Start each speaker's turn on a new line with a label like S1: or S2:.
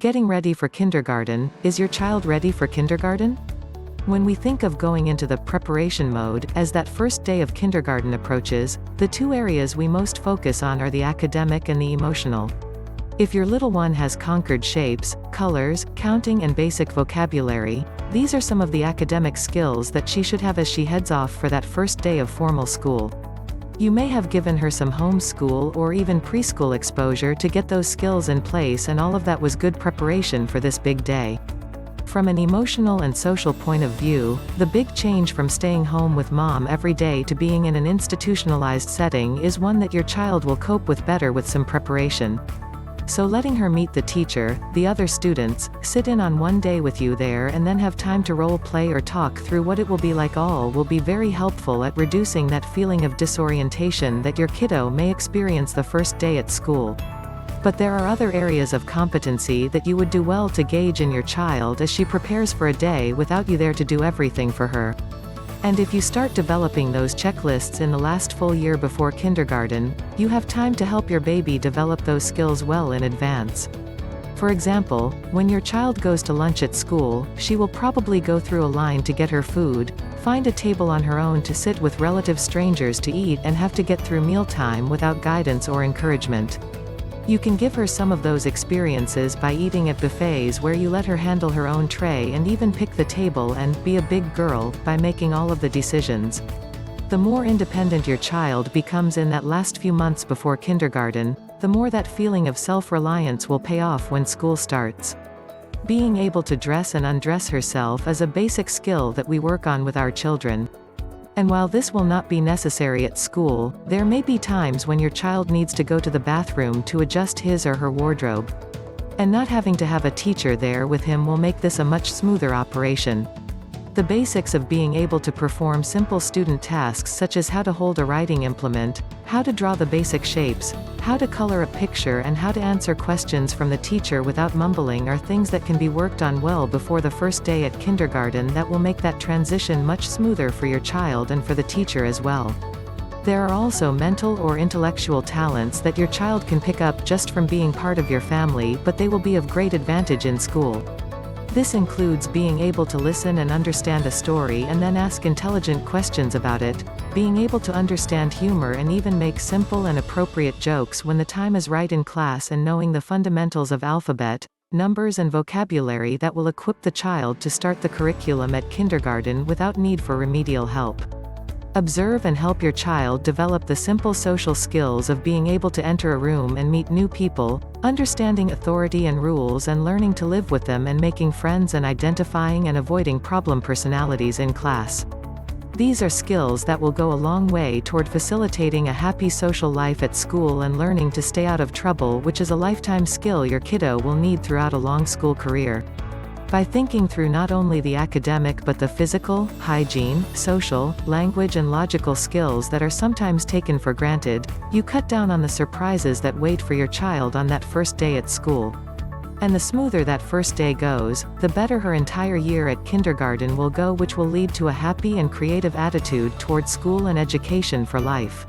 S1: Getting ready for kindergarten. Is your child ready for kindergarten? When we think of going into the preparation mode, as that first day of kindergarten approaches, the two areas we most focus on are the academic and the emotional. If your little one has conquered shapes, colors, counting and basic vocabulary, these are some of the academic skills that she should have as she heads off for that first day of formal school. You may have given her some homeschool or even preschool exposure to get those skills in place, and all of that was good preparation for this big day. From an emotional and social point of view, the big change from staying home with mom every day to being in an institutionalized setting is one that your child will cope with better with some preparation. So letting her meet the teacher, the other students, sit in on one day with you there and then have time to role play or talk through what it will be like all will be very helpful at reducing that feeling of disorientation that your kiddo may experience the first day at school. But there are other areas of competency that you would do well to gauge in your child as she prepares for a day without you there to do everything for her. And if you start developing those checklists in the last full year before kindergarten, you have time to help your baby develop those skills well in advance. For example, when your child goes to lunch at school, she will probably go through a line to get her food, find a table on her own to sit with relative strangers to eat, and have to get through mealtime without guidance or encouragement. You can give her some of those experiences by eating at buffets where you let her handle her own tray and even pick the table and be a big girl by making all of the decisions. The more independent your child becomes in that last few months before kindergarten, the more that feeling of self-reliance will pay off when school starts. Being able to dress and undress herself is a basic skill that we work on with our children. And while this will not be necessary at school, there may be times when your child needs to go to the bathroom to adjust his or her wardrobe. And not having to have a teacher there with him will make this a much smoother operation. The basics of being able to perform simple student tasks such as how to hold a writing implement, how to draw the basic shapes, how to color a picture, and how to answer questions from the teacher without mumbling are things that can be worked on well before the first day at kindergarten that will make that transition much smoother for your child and for the teacher as well. There are also mental or intellectual talents that your child can pick up just from being part of your family, but they will be of great advantage in school. This includes being able to listen and understand a story and then ask intelligent questions about it, being able to understand humor and even make simple and appropriate jokes when the time is right in class, and knowing the fundamentals of alphabet, numbers and vocabulary that will equip the child to start the curriculum at kindergarten without need for remedial help. Observe and help your child develop the simple social skills of being able to enter a room and meet new people, understanding authority and rules and learning to live with them, and making friends and identifying and avoiding problem personalities in class. These are skills that will go a long way toward facilitating a happy social life at school and learning to stay out of trouble, which is a lifetime skill your kiddo will need throughout a long school career. By thinking through not only the academic but the physical, hygiene, social, language and logical skills that are sometimes taken for granted, you cut down on the surprises that wait for your child on that first day at school. And the smoother that first day goes, the better her entire year at kindergarten will go, which will lead to a happy and creative attitude toward school and education for life.